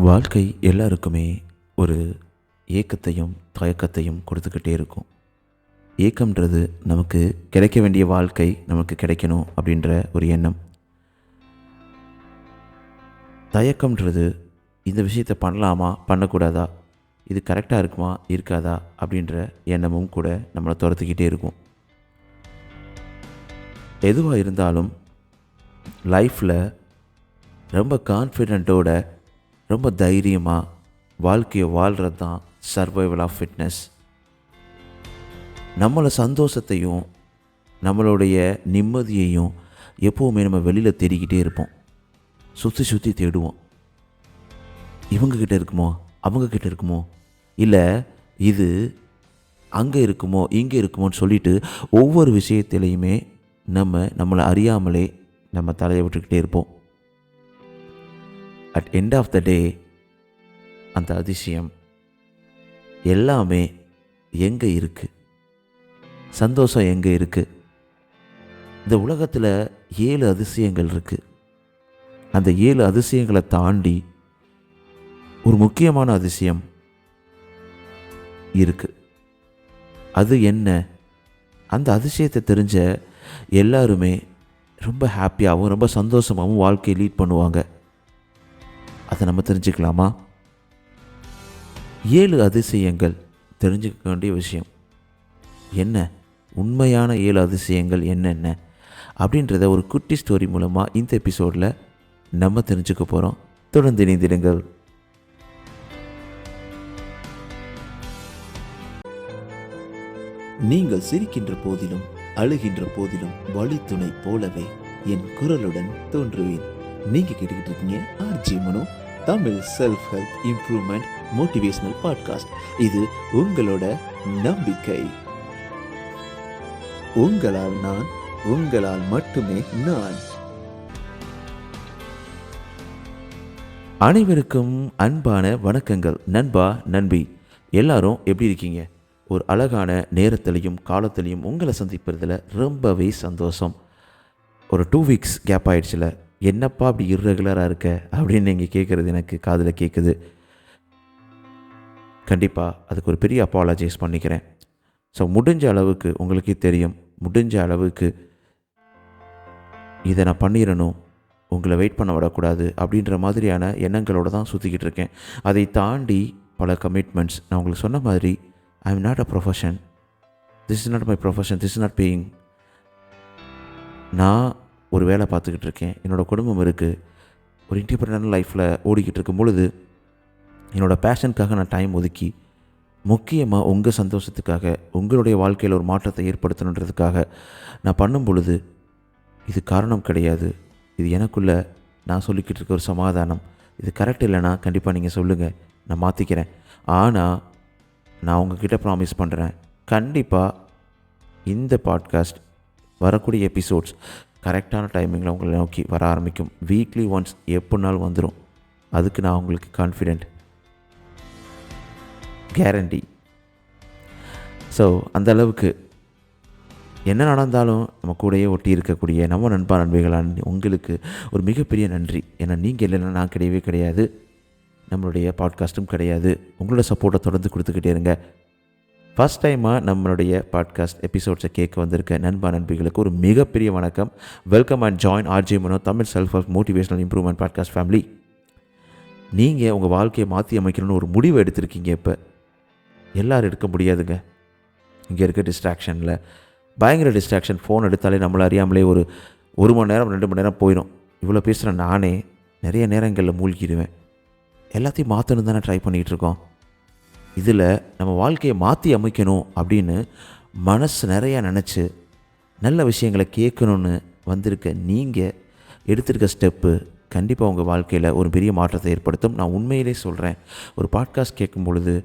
வாழ்க்கை எல்லாருக்குமே ஒரு ஏக்கத்தையும் தயக்கத்தையும் கொடுத்துக்கிட்டே இருக்கும். ஏக்கம்ன்றது நமக்கு கிடைக்க வேண்டிய வாழ்க்கை நமக்கு கிடைக்கணும் அப்படின்ற ஒரு எண்ணம். தயக்கம்ன்றது இந்த விஷயத்தை பண்ணலாமா பண்ணக்கூடாதா, இது கரெக்டாக இருக்குமா இருக்காதா அப்படின்ற எண்ணமும் கூட நம்மளை துரத்துக்கிட்டே இருக்கும். எதுவாக இருந்தாலும் லைஃப்பில் ரொம்ப கான்ஃபிடென்ட்டோட ரொம்ப தைரியமாக வாழ்க்கையை வாழ்கிறது தான் சர்வைவல் ஆஃப் ஃபிட்னஸ். நம்மளை சந்தோஷத்தையும் நம்மளுடைய நிம்மதியையும் எப்போவுமே நம்ம வெளியில் தேடிக்கிட்டே இருப்போம். சுற்றி சுற்றி தேடுவோம். இவங்கக்கிட்ட இருக்குமோ, அவங்கக்கிட்ட இருக்குமோ, இல்லை இது அங்கே இருக்குமோ இங்கே இருக்குமோன்னு சொல்லிட்டு ஒவ்வொரு விஷயத்திலையுமே நம்மளை அறியாமலே நம்ம தலையை விட்டுக்கிட்டே இருப்போம். அட் எண்ட் ஆஃப் த டே அந்த அதிசயம் எல்லாமே எங்கே இருக்குது, சந்தோஷம் எங்கே இருக்குது? இந்த உலகத்தில் 7 அதிசயங்கள் இருக்குது. அந்த 7 அதிசயங்களை தாண்டி ஒரு முக்கியமான அதிசயம் இருக்குது. அது என்ன? அந்த அதிசயத்தை தெரிஞ்ச எல்லாருமே ரொம்ப ஹாப்பியாகவும் ரொம்ப சந்தோஷமாகவும் வாழ்க்கையை லீட் பண்ணுவாங்க. அதை நம்ம தெரிஞ்சுக்கலாமா? 7 அதிசயங்கள் தெரிஞ்சுக்க வேண்டிய விஷயம் என்ன, உண்மையான 7 அதிசயங்கள் என்னென்ன அப்படின்றத ஒரு குட்டி ஸ்டோரி மூலமாக இந்த எபிசோடில் நம்ம தெரிஞ்சுக்க போகிறோம். தொடர்ந்து இணைந்திடுங்கள். நீங்கள் சிரிக்கின்ற போதிலும் அழுகின்ற போதிலும் வழித்துணை போலவே என் குரலுடன் தோன்றுவேன். நீங்கள் கேட்டுக்கிட்டு இருக்கீங்க RG Mano, Tamil self help improvement motivational podcast. இது உங்களோட நம்பிக்கை. உங்களால் நான், உங்களால் மட்டுமே நான். அனைவருக்கும் அன்பான வணக்கங்கள். நண்பா நண்பி எல்லாரும் எப்படி இருக்கீங்க? ஒரு அழகான நேரத்திலையும் காலத்திலையும் உங்களை சந்திப்பதில் ரொம்பவே சந்தோஷம். ஒரு 2 வீக்ஸ் கேப் ஆகிடுச்சில்ல, என்னப்பா அப்படி இர்ரெகுலராக இருக்க அப்படின்னு நீங்கள் கேட்குறது எனக்கு காதில் கேட்குது. கண்டிப்பாக அதுக்கு ஒரு பெரிய அப்பாலஜைஸ் பண்ணிக்கிறேன். ஸோ முடிஞ்ச அளவுக்கு உங்களுக்கே தெரியும், முடிஞ்ச அளவுக்கு இதை நான் பண்ணிடணும், உங்களை வெயிட் பண்ண விடக்கூடாது அப்படின்ற மாதிரியான எண்ணங்களோடு தான் சுற்றிக்கிட்டு இருக்கேன். அதை தாண்டி பல கமிட்மெண்ட்ஸ். நான் உங்களுக்கு சொன்ன மாதிரி I am not a profession, this is not my profession, this is not paying. நான் ஒரு வேலை பார்த்துக்கிட்டு இருக்கேன், என்னோடய குடும்பம் இருக்குது, ஒரு இண்டிபெண்டன்ட் லைஃப்பில் ஓடிக்கிட்டு இருக்கும் பொழுது என்னோடய பேஷனுக்காக நான் டைம் ஒதுக்கி, முக்கியமாக உங்கள் சந்தோஷத்துக்காக உங்களுடைய வாழ்க்கையில் ஒரு மாற்றத்தை ஏற்படுத்தணுன்றதுக்காக நான் பண்ணும் பொழுது இது காரணம் கிடையாது. இது எனக்குள்ளே நான் சொல்லிக்கிட்டு இருக்க ஒரு சமாதானம். இது கரெக்ட் இல்லைன்னா கண்டிப்பாக நீங்கள் சொல்லுங்கள், நான் மாற்றிக்கிறேன். ஆனால் நான் உங்ககிட்ட ப்ராமிஸ் பண்ணுறேன், கண்டிப்பாக இந்த பாட்காஸ்ட் வரக்கூடிய எபிசோட்ஸ் கரெக்டான டைமிங்கில் உங்களை நோக்கி வர ஆரம்பிக்கும். வீக்லி ஒன்ஸ் எப்படினாலும் வந்துடும். அதுக்கு நான் உங்களுக்கு கான்ஃபிடென்ட், கேரண்டி. ஸோ அந்த அளவுக்கு என்ன நடந்தாலும் நம்ம கூடயே ஒட்டி இருக்கக்கூடிய நம்ம நண்பா நண்பிகளான உங்களுக்கு ஒரு மிகப்பெரிய நன்றி. ஏன்னா நீங்கள் இல்லைன்னா நான் கிடையவே கிடையாது, நம்மளுடைய பாட்காஸ்ட்டும் கிடையாது. உங்களோட சப்போர்ட்டை தொடர்ந்து கொடுத்துக்கிட்டே இருங்க. ஃபஸ்ட் டைமாக நம்மளுடைய பாட்காஸ்ட் எபிசோட்ஸை கேட்க வந்திருக்க நண்பா நண்பிகளுக்கு ஒரு மிகப்பெரிய வணக்கம். Welcome and join RJ Mano, Tamil self help motivational improvement podcast family. நீங்கள் உங்கள் வாழ்க்கையை மாற்றி அமைக்கணும்னு ஒரு முடிவு எடுத்திருக்கீங்க. இப்போ எல்லோரும் எடுக்க முடியாதுங்க. இங்கே இருக்க டிஸ்ட்ராக்ஷனில் பயங்கர டிஸ்ட்ராக்ஷன். ஃபோன் எடுத்தாலே நம்மளை அறியாமலே ஒரு மணி நேரம் 2 மணி நேரம் போயிடும். இவ்வளோ பேசுகிற நானே நிறைய நேரங்களில் மூழ்கிடுவேன். எல்லாத்தையும் மாற்றணும் தானே ட்ரை பண்ணிகிட்டு இருக்கோம். இதில் நம்ம வாழ்க்கையை மாற்றி அமைக்கணும் அப்படின்னு மனசு நிறையா நினச்சி நல்ல விஷயங்களை கேட்கணுன்னு வந்திருக்க நீங்கள் எடுத்திருக்க ஸ்டெப்பு கண்டிப்பாக உங்கள் வாழ்க்கையில் ஒரு பெரிய மாற்றத்தை ஏற்படுத்தும். நான் உண்மையிலே சொல்கிறேன், ஒரு பாட்காஸ்ட் கேட்கும் பொழுது,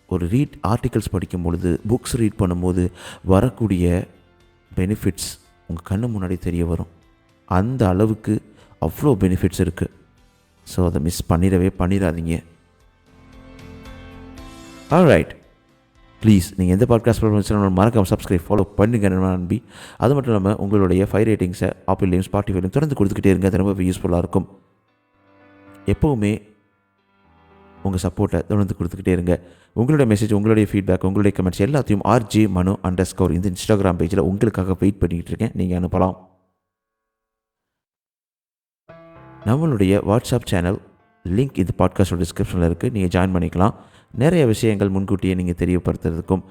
ஒரு ஆர்டிகல்ஸ் படிக்கும் பொழுது, புக்ஸ் ரீட் பண்ணும்போது வரக்கூடிய பெனிஃபிட்ஸ் உங்கள் கண்ணு முன்னாடி தெரிய வரும். அந்த அளவுக்கு அவ்வளோ பெனிஃபிட்ஸ் இருக்குது. ஸோ அதை மிஸ் பண்ணிடாதீங்க. ஆல்ரைட், ப்ளீஸ் நீங்கள் எந்த பாட்காஸ்ட் ப்ளாட்ஃபார்ம் மறக்காமல் சப்ஸ்கிரைப் ஃபாலோ பண்ணுங்க நம்பி. அது மட்டும் இல்லாமல் உங்களுடைய 5 ரேட்டிங்ஸை ஆப்பிள்லையும் ஸ்பாட்டிஃபைலையும் தொடர்ந்து கொடுத்துக்கிட்டே இருங்க. அது ரொம்ப யூஸ்ஃபுல்லாக இருக்கும். எப்போவுமே உங்கள் சப்போர்ட்டை தொடர்ந்து கொடுத்துக்கிட்டே இருங்க. உங்களுடைய மெசேஜ், உங்களுடைய ஃபீட்பேக், உங்களுடைய கமெண்ட்ஸ் எல்லாத்தையும் RJ Manu_ இந்த இன்ஸ்டாகிராம் பேஜில் உங்களுக்காக வெயிட் பண்ணிக்கிட்டு இருக்கேன். நீங்கள் அனுப்பலாம். நம்மளுடைய வாட்ஸ்அப் சேனல் லிங்க் இந்த பாட்காஸ்டோட டிஸ்கிரிப்ஷனில் இருக்குது. நீங்கள் ஜாயின் பண்ணிக்கலாம். நிறைய விஷயங்கள் முன்கூட்டியே நீங்கள் தெரியப்படுத்துறதுக்கும்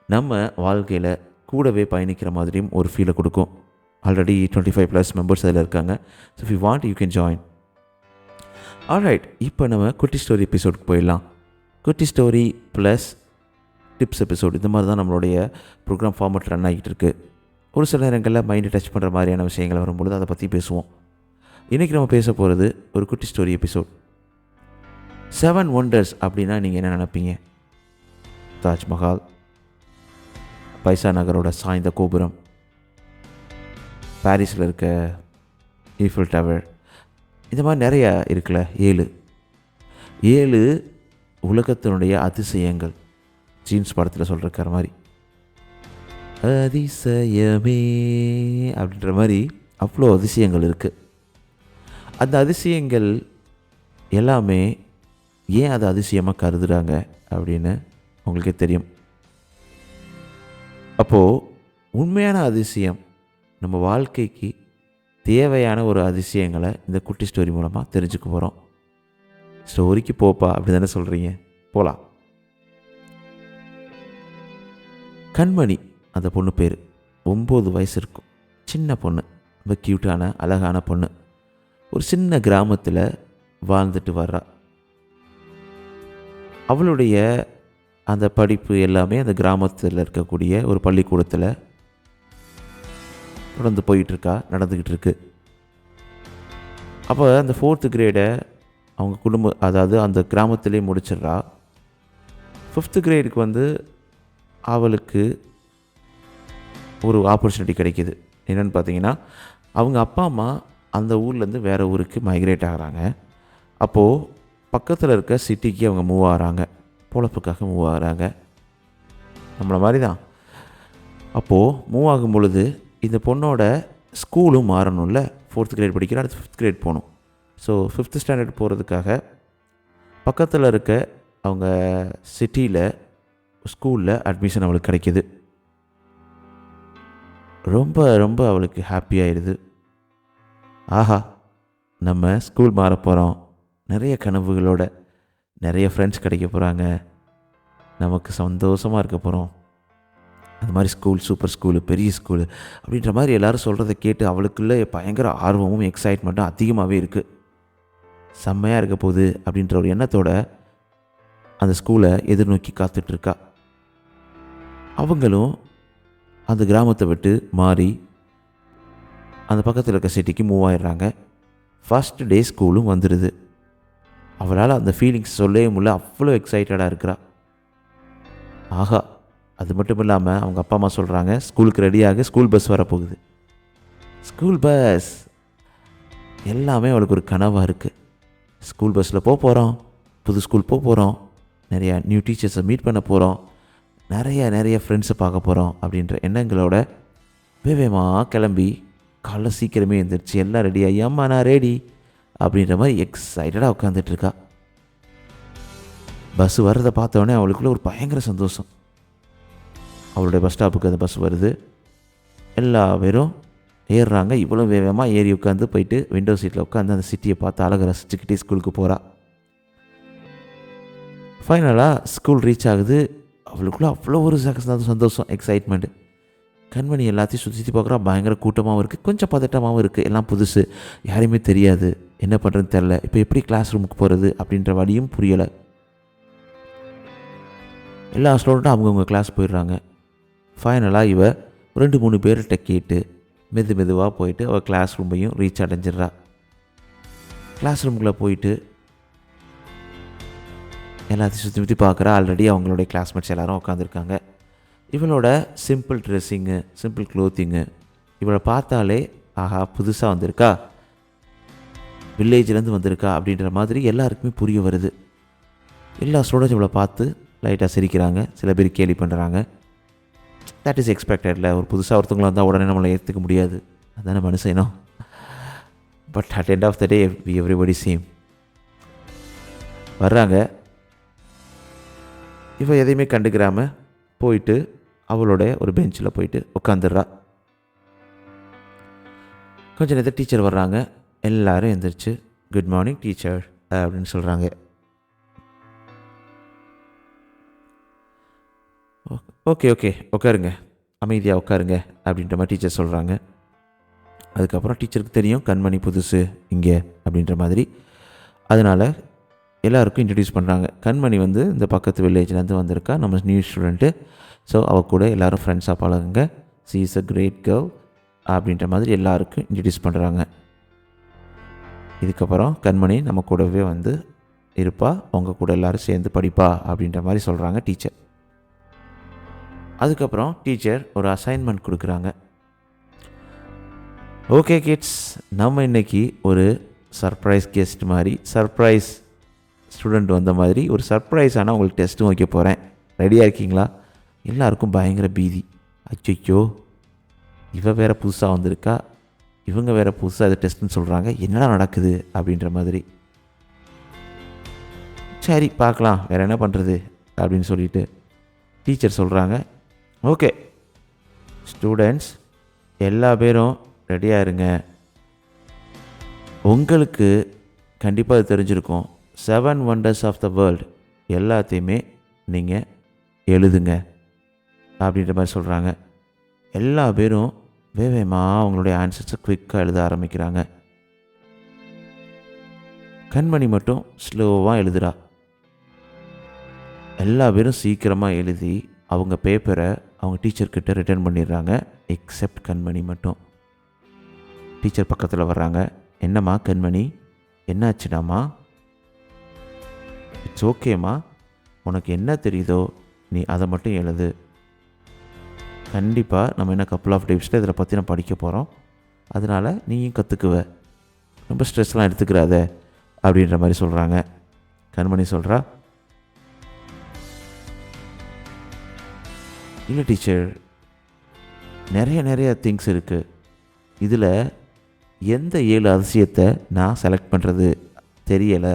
நம்ம வாழ்க்கையில் கூடவே பயணிக்கிற மாதிரியும் ஒரு ஃபீலை கொடுக்கும். ஆல்ரெடி 25+ மெம்பர்ஸ் அதில் இருக்காங்க. So if you want you can join. Alright, இப்போ நம்ம குட்டி ஸ்டோரி எபிசோடுக்கு போயிடலாம். குட்டி ஸ்டோரி ப்ளஸ் டிப்ஸ் எபிசோடு, இந்த மாதிரி தான் நம்மளுடைய ப்ரோக்ராம் ஃபார்மேட் ரன் ஆகிட்டு இருக்குது. ஒரு சில நேரங்களில் மைண்டை டச் பண்ணுற மாதிரியான விஷயங்கள் வரும்பொழுது அதை பற்றி பேசுவோம். இன்றைக்கி நம்ம பேச போகிறது ஒரு குட்டி ஸ்டோரி எபிசோட். 7 ஒண்டர்ஸ் அப்படின்னா நீங்கள் என்ன நினைப்பீங்க? தாஜ்மஹால், பைசா நகரோட சாய்ந்த கோபுரம், பாரிஸில் இருக்க ஈஃபில் டவர், இந்த மாதிரி நிறையா இருக்குல்ல. 7 உலகத்தினுடைய அதிசயங்கள். ஜீன்ஸ் படத்தில் சொல்கிற மாதிரி அதிசயமே அப்படின்ற மாதிரி அவ்வளோ அதிசயங்கள் இருக்குது. அந்த அதிசயங்கள் எல்லாமே ஏன் அதை அதிசயமாக கருதுகிறாங்க அப்படின்னு உங்களுக்கே தெரியும். அப்போது உண்மையான அதிசயம், நம்ம வாழ்க்கைக்கு தேவையான ஒரு அதிசயங்களை இந்த குட்டி ஸ்டோரி மூலமாக தெரிஞ்சுக்க போகிறோம். ஸ்டோரிக்கு போப்பா அப்படி தானே சொல்கிறீங்க? போகலாம். கண்மணி அந்த பொண்ணு பேர். 9 வயசு இருக்கும். சின்ன பொண்ணு, ரொம்ப க்யூட்டான அழகான பொண்ணு. ஒரு சின்ன கிராமத்தில் வாழ்ந்துட்டு வர்றா. அவளுடைய அந்த படிப்பு எல்லாமே அந்த கிராமத்தில் இருக்கக்கூடிய ஒரு பள்ளிக்கூடத்தில் தொடர்ந்து போயிட்டுருக்கா, நடந்துக்கிட்டு இருக்கு. அப்போ அந்த 4th கிரேடை அவங்க குடும்பம், அதாவது அந்த கிராமத்திலே முடிச்சிடுறா. 5th கிரேடுக்கு அவளுக்கு ஒரு ஆப்பர்ச்சுனிட்டி கிடைக்கிது. என்னென்னு பார்த்தீங்கன்னா, அவங்க அப்பா அம்மா அந்த ஊர்லேருந்து வேறு ஊருக்கு மைக்ரேட் ஆகிறாங்க. அப்போது பக்கத்தில் இருக்க சிட்டிக்கு அவங்க மூவ் ஆகிறாங்க, பொழப்புக்காக மூவ் ஆகிறாங்க. நம்மளை மாதிரி தான். அப்போது மூவ் ஆகும் பொழுது இந்த பொண்ணோட ஸ்கூலும் மாறணும்ல. 4th கிரேட் படிக்கிற, அடுத்து 5th கிரேட் போகணும். ஸோ 5th ஸ்டாண்டர்ட் போகிறதுக்காக பக்கத்தில் இருக்க அவங்க சிட்டியில் ஸ்கூலில் அட்மிஷன் அவளுக்கு கிடைக்கிது. ரொம்ப ரொம்ப அவளுக்கு ஹாப்பியாகிடுது. ஆஹா, நம்ம ஸ்கூல் மாற போகிறோம், நிறைய கனவுகளோட நிறைய ஃப்ரெண்ட்ஸ் கிடைக்க போகிறாங்க, நமக்கு சந்தோஷமாக இருக்க போகிறோம். அந்த மாதிரி ஸ்கூல், சூப்பர் ஸ்கூலு, பெரிய ஸ்கூலு அப்படின்ற மாதிரி எல்லோரும் சொல்கிறத கேட்டு அவளுக்குள்ளே பயங்கர ஆர்வமும் எக்ஸைட்மெண்ட்டும் அதிகமாகவே இருக்குது. செம்மையாக இருக்க போகுது அப்படின்ற ஒரு எண்ணத்தோட அந்த ஸ்கூலை எதிர்நோக்கி காத்துட்ருக்கா. அவங்களும் அந்த கிராமத்தை விட்டு மாறி அந்த பக்கத்தில் இருக்க சிட்டிக்கு மூவ் ஆகிடுறாங்க. ஃபஸ்ட் டே ஸ்கூலும் வந்துடுது. அவளால் அந்த ஃபீலிங்ஸ் சொல்லவே முடியல, அவ்வளோ எக்ஸைட்டடாக இருக்கிறா. ஆஹா, அது மட்டும் இல்லாமல் அவங்க அப்பா அம்மா சொல்கிறாங்க, ஸ்கூலுக்கு ரெடியாக, ஸ்கூல் பஸ் வரப்போகுது. ஸ்கூல் பஸ் எல்லாமே அவளுக்கு ஒரு கனவாக இருக்குது. ஸ்கூல் பஸ்ஸில் போகிறோம், புது ஸ்கூல் போகிறோம், நிறையா நியூ டீச்சர்ஸை மீட் பண்ண போகிறோம், நிறைய ஃப்ரெண்ட்ஸை பார்க்க போகிறோம் அப்படின்ற எண்ணங்களோட வேகமாக கிளம்பி காலைல சீக்கிரமே எழுந்திரிச்சு எல்லாம் ரெடியாகி, அம்மா நான் ரெடி அப்படின்ற மாதிரி எக்ஸைட்டடாக உட்காந்துட்ருக்கா. பஸ் வர்றதை பார்த்தோன்னே அவளுக்குள்ள ஒரு பயங்கர சந்தோஷம். அவளுடைய பஸ் ஸ்டாப்புக்கு அந்த பஸ் வருது. எல்லா பேரும் ஏறுறாங்க. இவ்வளோ வேகமாக ஏறி உட்காந்து போயிட்டு விண்டோ சீட்டில் உட்காந்து அந்த சிட்டியை பார்த்து அழகாக ரசிச்சுக்கிட்டே ஸ்கூலுக்கு போகிறா. ஃபைனலாக ஸ்கூல் ரீச் ஆகுது. அவளுக்குள்ளே அவ்வளோ ஒரு சந்தோஷம், எக்ஸைட்மெண்ட்டு. கண்மணி எல்லாத்தையும் சுற்றி பார்க்குறா. பயங்கர கூட்டமாகவும் இருக்குது, கொஞ்சம் பதட்டமாகவும் இருக்குது. எல்லாம் புதுசு, யாரையுமே தெரியாது, என்ன பண்ணுறதுன்னு தெரில. இப்போ எப்படி கிளாஸ் ரூமுக்கு போகிறது அப்படின்ற வழியும் புரியலை. எல்லா ஸ்டூடெண்ட்டும் அவங்கவுங்க கிளாஸ் போயிடுறாங்க. ஃபைனலாக இவ 2-3 பேர்கிட்ட கேட்டு மெதுவாக போயிட்டு அவள் கிளாஸ் ரூமையும் ரீச் அடைஞ்சிட்றா. கிளாஸ் ரூமுக்குள்ளே போயிட்டு எல்லாத்தையும் சுற்றி பார்க்குறா. ஆல்ரெடி அவங்களுடைய கிளாஸ்மேட்ஸ் எல்லோரும் உட்காந்துருக்காங்க. இவளோட சிம்பிள் ட்ரெஸ்ஸிங்கு, சிம்பிள் க்ளோத்திங்கு, இவளை பார்த்தாலே ஆஹா புதுசாக வந்திருக்கா, வில்லேஜ்லேருந்து வந்திருக்கா அப்படின்ற மாதிரி எல்லாருக்குமே புரிய வருது. எல்லா ஸ்டூடெண்ட்ஸ் இவளை பார்த்து லைட்டாக சிரிக்கிறாங்க, சில பேர் கேலி பண்ணுறாங்க. தட் இஸ் எக்ஸ்பெக்டடில். ஒரு புதுசாக ஒருத்தவங்களை வந்தால் உடனே நம்மளை ஏற்றுக்க முடியாது, அதுதானே மனுஷனும். But at end of the day everybody same. வர்றாங்க. இவ எதையுமே கண்டுக்கிறாமல் போயிட்டு அவளோட ஒரு பெஞ்சில் போயிட்டு உட்காந்துடுறா. கொஞ்சம் நேரத்தில் டீச்சர் வர்றாங்க. எல்லோரும் எழுந்திரிச்சு குட் மார்னிங் டீச்சர் அப்படின்னு சொல்கிறாங்க. ஓகே ஓகே உட்காருங்க, அமைதியாக உட்காருங்க அப்படின்ற மாதிரி டீச்சர் சொல்கிறாங்க. அதுக்கப்புறம் டீச்சருக்கு தெரியும் கண்மணி புதுசு இங்கே அப்படின்ற மாதிரி. அதனால் எல்லாருக்கும் இன்ட்ரடியூஸ் பண்ணுறாங்க. கண்மணி வந்து இந்த பக்கத்து வில்லேஜ்லேருந்து வந்திருக்கா, நம்ம நியூ ஸ்டூடெண்ட்டு. ஸோ அவள் கூட எல்லோரும் ஃப்ரெண்ட்ஸாக பழகுங்க, she is a great girl அப்படின்ற மாதிரி எல்லாருக்கும் இன்ட்ரடியூஸ் பண்ணுறாங்க. இதுக்கப்புறம் கண்மணி நம்ம கூடவே வந்து இருப்பா, அவங்க கூட எல்லோரும் சேர்ந்து படிப்பா அப்படின்ற மாதிரி சொல்கிறாங்க டீச்சர். அதுக்கப்புறம் டீச்சர் ஒரு அசைன்மெண்ட் கொடுக்குறாங்க. ஓகே கிட்ஸ், நம்ம இன்றைக்கி ஒரு சர்ப்ரைஸ் கெஸ்ட் மாதிரி, சர்ப்ரைஸ் ஸ்டூடெண்ட் வந்த மாதிரி ஒரு சர்ப்ரைஸான உங்களுக்கு டெஸ்ட்டும் வைக்க போகிறேன். ரெடியாக இருக்கீங்களா? எல்லாருக்கும் பயங்கர பீதி. அச்சோ, இவ வேறு புதுசாக வந்திருக்கா, இவங்க வேறு புதுசாக இது டெஸ்ட்டுன்னு சொல்கிறாங்க, என்னடா நடக்குது அப்படின்ற மாதிரி. சரி பார்க்கலாம், வேறு என்ன பண்ணுறது அப்படின்னு சொல்லிட்டு டீச்சர் சொல்கிறாங்க. ஓகே ஸ்டூடெண்ட்ஸ், எல்லா பேரும் ரெடியாக இருங்க. உங்களுக்கு கண்டிப்பாக அது தெரிஞ்சிருக்கும், 7 wonders ஆஃப் த வேர்ல்டு எல்லாத்தையுமே நீங்கள் எழுதுங்க அப்படின்ற மாதிரி சொல்கிறாங்க. எல்லா பேரும் வேகமாக அவங்களுடைய ஆன்சர்ஸை குவிக்காக எழுத ஆரம்பிக்கிறாங்க. கண்மணி மட்டும் ஸ்லோவாக எழுதுகிறா. எல்லா பேரும் சீக்கிரமாக எழுதி அவங்க பேப்பரை அவங்க டீச்சர்கிட்ட ரிட்டர்ன் பண்ணிடுறாங்க. எக்ஸப்ட் கண்மணி மட்டும். டீச்சர் பக்கத்தில் வர்றாங்க. என்னம்மா கண்மணி, என்னாச்சுடாம்மா? இட்ஸ் ஓகேம்மா, உனக்கு என்ன தெரியுதோ நீ அதை மட்டும் எழுது. கண்டிப்பாக நம்ம என்ன கப்புள் ஆஃப் டேஸில் இதில் பற்றி நம்ம படிக்க போகிறோம், அதனால் நீயும் கற்றுக்குவ, ரொம்ப ஸ்ட்ரெஸ்லாம் எடுத்துக்கிறாத அப்படின்ற மாதிரி சொல்கிறாங்க. கண்மணி சொல்கிறா, இல்லை டீச்சர், நிறைய திங்ஸ் இருக்குது, இதில் எந்த 7 அதிசயத்தை நான் செலக்ட் பண்ணுறது தெரியலை,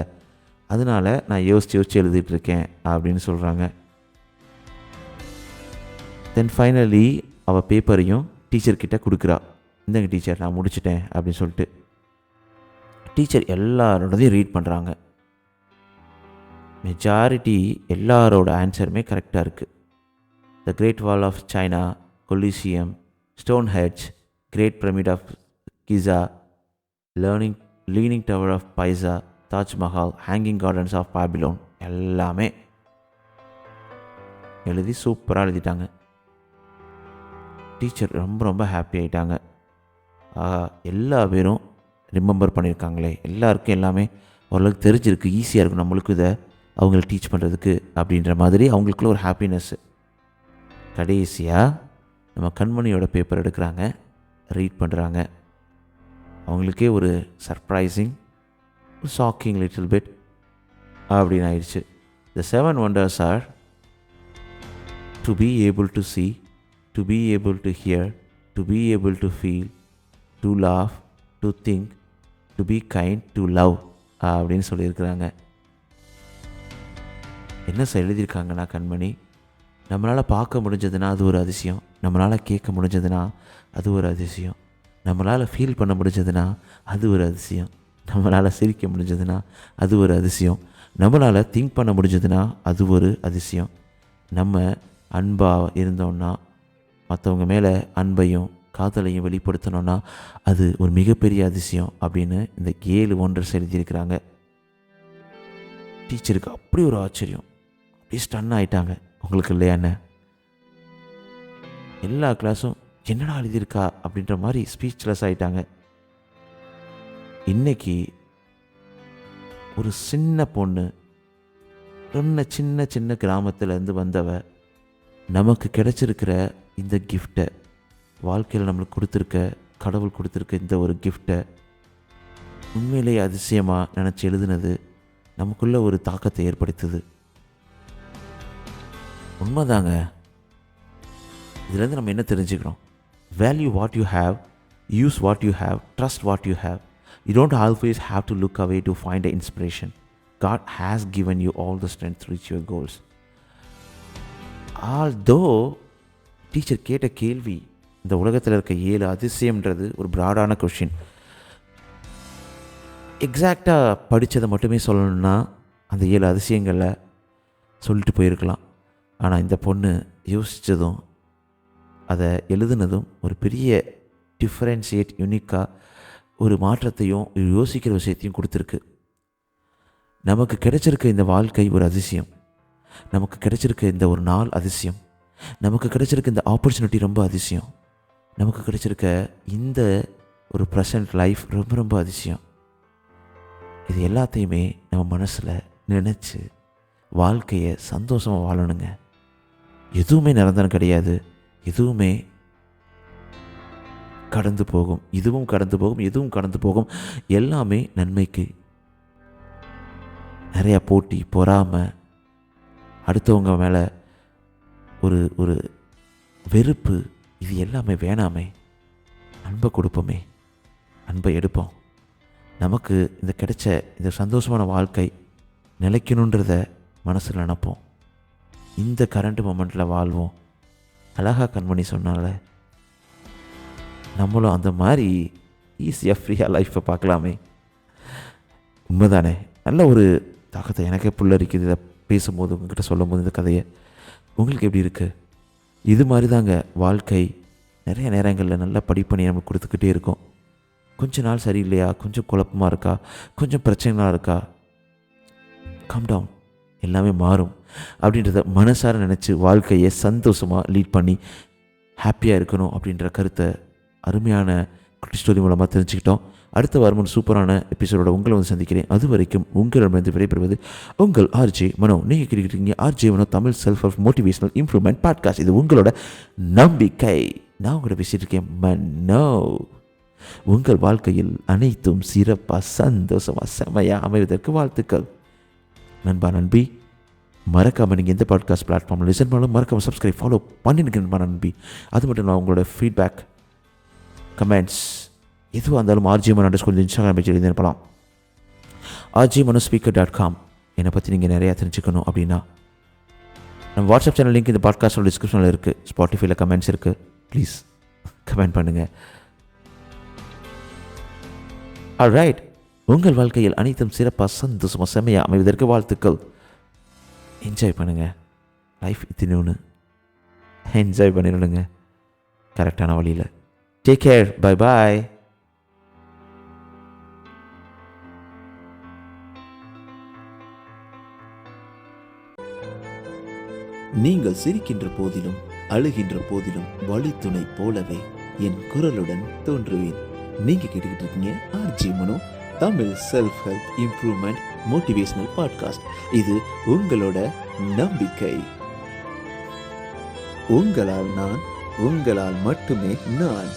அதனால் நான் யோசித்து எழுதிட்டுருக்கேன் அப்படின்னு சொல்கிறாங்க. தென் ஃபைனலி அவள் பேப்பரையும் டீச்சர்கிட்ட கொடுக்குறா. இந்தங்க டீச்சர், நான் முடிச்சிட்டேன் அப்படின்னு சொல்லிட்டு. டீச்சர் எல்லாரோடதையும் ரீட் பண்ணுறாங்க. மெஜாரிட்டி எல்லாரோட ஆன்சருமே கரெக்டாக இருக்குது. The great wall of China, Colosseum, Stonehenge, great pyramid of Giza, leaning tower of Pisa, Taj Mahal, hanging gardens of Babylon எல்லாமே எழுதி சூப்பராக எழுதிட்டாங்க. டீச்சர் ரொம்ப ஹாப்பி ஆகிட்டாங்க. எல்லா பேரும் ரிமெம்பர் பண்ணியிருக்காங்களே, எல்லாருக்கும் எல்லாமே ஓரளவுக்கு தெரிஞ்சிருக்கு, ஈஸியாக இருக்கும் நம்மளுக்கு இதை அவங்களுக்கு டீச் பண்ணுறதுக்கு அப்படின்ற மாதிரி அவங்களுக்குள்ள ஒரு ஹாப்பினஸ்ஸு. கடைசியாக நம்ம கண்மணியோட பேப்பர் எடுக்கிறாங்க, ரீட் பண்ணுறாங்க. அவங்களுக்கே ஒரு சர்ப்ரைசிங், ஷாக்கிங் லிட்டில் பிட் அப்படின்னு ஆயிடுச்சு. The 7 wonders are to be able to see, to be able to hear, to be able to feel, to laugh, to think, to be kind, to love அப்படின்னு சொல்லியிருக்கிறாங்க. என்ன எழுதியிருக்காங்கன்னா கண்மணி, நம்மளால் பார்க்க முடிஞ்சதுன்னா அது ஒரு அதிசயம், நம்மளால் கேட்க முடிஞ்சதுன்னா அது ஒரு அதிசயம், நம்மளால் ஃபீல் பண்ண முடிஞ்சதுன்னா அது ஒரு அதிசயம், நம்மளால் சிரிக்க முடிஞ்சதுன்னா அது ஒரு அதிசயம், நம்மளால் திங்க் பண்ண முடிஞ்சதுன்னா அது ஒரு அதிசயம், நம்ம அன்பாக இருந்தோன்னா, மற்றவங்க மேலே அன்பையும் காதலையும் வெளிப்படுத்தணுன்னா அது ஒரு மிகப்பெரிய அதிசயம் அப்படின்னு இந்த 7 ஒண்டர்ஸ் எழுதியிருக்கிறாங்க. டீச்சருக்கு அப்படி ஒரு ஆச்சரியம், அப்படியே ஸ்டன் ஆகிட்டாங்க. உங்களுக்கு இல்லையாண்ணே? எல்லா கிளாஸும் என்னடா எழுதியிருக்கா அப்படின்ற மாதிரி ஸ்பீச்லெஸ் ஆகிட்டாங்க. இன்னைக்கு ஒரு சின்ன பொண்ணு, சின்ன கிராமத்துலேருந்து வந்தவ, நமக்கு கிடைச்சிருக்கிற இந்த கிஃப்டை, வாழ்க்கையில் நம்மளுக்கு கொடுத்துருக்க, கடவுள் கொடுத்துருக்க இந்த ஒரு கிஃப்டை உண்மையிலேயே அதிசயமாக நினச்சி எழுதுனது நமக்குள்ள ஒரு தாக்கத்தை ஏற்படுத்துது. உண்மைதாங்க. இதுலேருந்து நம்ம என்ன தெரிஞ்சுக்கிறோம்? Value what you have, use what you have, trust what you have. You don't always have to look away to find the inspiration. God has given you all the strength to reach your goals. Although teacher கேட்ட கேள்வி இந்த உலகத்தில் இருக்க 7 அதிசயம்ன்றது ஒரு ப்ராடான question. எக்ஸாக்டாக படித்ததை மட்டுமே சொல்லணுன்னா அந்த 7 அதிசயங்களை சொல்லிட்டு போயிருக்கலாம். ஆனால் இந்த பொண்ணு யோசித்ததும் அதை எழுதுனதும் ஒரு பெரிய டிஃப்ரென்ஷியேட் யூனிக்காக ஒரு மாற்றத்தையும் யோசிக்கிற விஷயத்தையும் கொடுத்துருக்கு. நமக்கு கிடைச்சிருக்க இந்த வாழ்க்கை ஒரு அதிசயம், நமக்கு கிடைச்சிருக்க இந்த ஒரு நாள் அதிசயம், நமக்கு கிடைச்சிருக்க இந்த ஆப்பர்ச்சுனிட்டி ரொம்ப அதிசயம், நமக்கு கிடைச்சிருக்க இந்த ஒரு ப்ரெசன்ட் லைஃப் ரொம்ப ரொம்ப அதிசயம். இது எல்லாத்தையுமே நம்ம மனசில் நினச்சி வாழ்க்கையை சந்தோஷமாக வாழணுங்க. எதுவுமே நிரந்தரம் கிடையாது, எதுவுமே கடந்து போகும், இதுவும் கடந்து போகும், எதுவும் கடந்து போகும். எல்லாமே நன்மைக்கு. நிறையா போட்டி, பொறாமை, அடுத்தவங்க மேலே ஒரு ஒரு வெறுப்பு, இது எல்லாமே வேணாமே. அன்பை கொடுப்போமே, அன்பை எடுப்போம். நமக்கு இந்த கிடைச்ச இந்த சந்தோஷமான வாழ்க்கை நிலைக்கணுன்றத மனசில் நினைப்போம். இந்த கரண்ட் மொமெண்ட்டில் வாழ்வோம். அழகாக கண்மணி சொன்னால நம்மளும் அந்த மாதிரி ஈஸியாக ஃப்ரீயாக லைஃப்பை பார்க்கலாமே. உண்மைதானே? நல்ல ஒரு தாக்கத்தை எனக்கே புல்லரிக்குது இதை பேசும்போது, உங்கள்கிட்ட சொல்லும் போது இந்த கதையை. உங்களுக்கு எப்படி இருக்குது? இது மாதிரி தாங்க வாழ்க்கை. நிறைய நேரங்களில் நல்ல படிப்பணி நமக்கு கொடுத்துக்கிட்டே இருக்கும். கொஞ்ச நாள் சரியில்லையா, கொஞ்சம் குழப்பமாக இருக்கா, கொஞ்சம் பிரச்சனைலாம் இருக்கா, கம் டவுன், எல்லாமே மாறும் அப்படின்றத மனசார நினச்சி வாழ்க்கையை சந்தோஷமாக லீட் பண்ணி ஹாப்பியாக இருக்கணும் அப்படின்ற கருத்தை அருமையான குட்டி ஸ்டோரி மூலமாக தெரிஞ்சுக்கிட்டோம். அடுத்த வாரம் ஒரு சூப்பரான எபிசோடோட உங்களை வந்து சந்திக்கிறேன். அது வரைக்கும் உங்களிடமிருந்து விடைபெறுவது உங்கள் ஆர்ஜே மனோ. நீங்கள் கேட்டுக்கிட்டீங்க RJ Mano Tamil self help motivational improvement podcast. இது உங்களோட நம்பிக்கை. நான் உங்களோட பேசிட்டு இருக்கேன் மனோ. உங்கள் வாழ்க்கையில் அனைத்தும் சிறப்பாக சந்தோஷமாக செமையாக அமைவதற்கு வாழ்த்துக்கள். நண்பா நண்பி, மறக்காமல் நீங்கள் எந்த பாட்காஸ்ட் பிளாட்ஃபார்மில் லிசன் பண்ணாலும் மறக்காமல் சப்ஸ்கிரைப் ஃபாலோ பண்ணிருக்கேன் நண்பா நண்பி. அது மட்டும் நான் உங்களோட ஃபீட்பேக், கமெண்ட்ஸ் எதுவாக இருந்தாலும் RJ_Mano இன்ஸ்டாகிராம் பேஜில் எழுதி அனுப்பலாம். RJ_Mano_speaker.com. என்னை பற்றி நீங்கள் நிறையா தெரிஞ்சுக்கணும் அப்படின்னா நம்ம வாட்ஸ்அப் சேனல் லிங்க் இந்த பாட்காஸ்டோட டிஸ்கிரிப்ஷனில் இருக்குது. ஸ்பாட்டிஃபைல கமெண்ட்ஸ் இருக்குது, ப்ளீஸ் கமெண்ட் பண்ணுங்கள். ஆல்ரைட், உங்கள் வாழ்க்கையில் அனைத்தும் சிறப்பாக சந்தோஷமாக செம்மையாக அமைவதற்கு வாழ்த்துக்கள். என்ஜாய் பண்ணுங்கள். லைஃப் இத்தினு என்ஜாய் பண்ணிடணுங்க கரெக்டான வழியில். Take care, bye bye. நீங்கள் சிரிக்கின்ற போதிலும் அழுகின்ற போதிலும் வழித்துணை போலவே என் குரலுடன் தோன்றுவேன். நீங்க கேட்டுக்கிட்டு இருக்கீங்க RJ Mano Tamil self help improvement motivational podcast. இது உங்களோட நம்பிக்கை. உங்களால் நான், உங்களால் மட்டுமே நான்.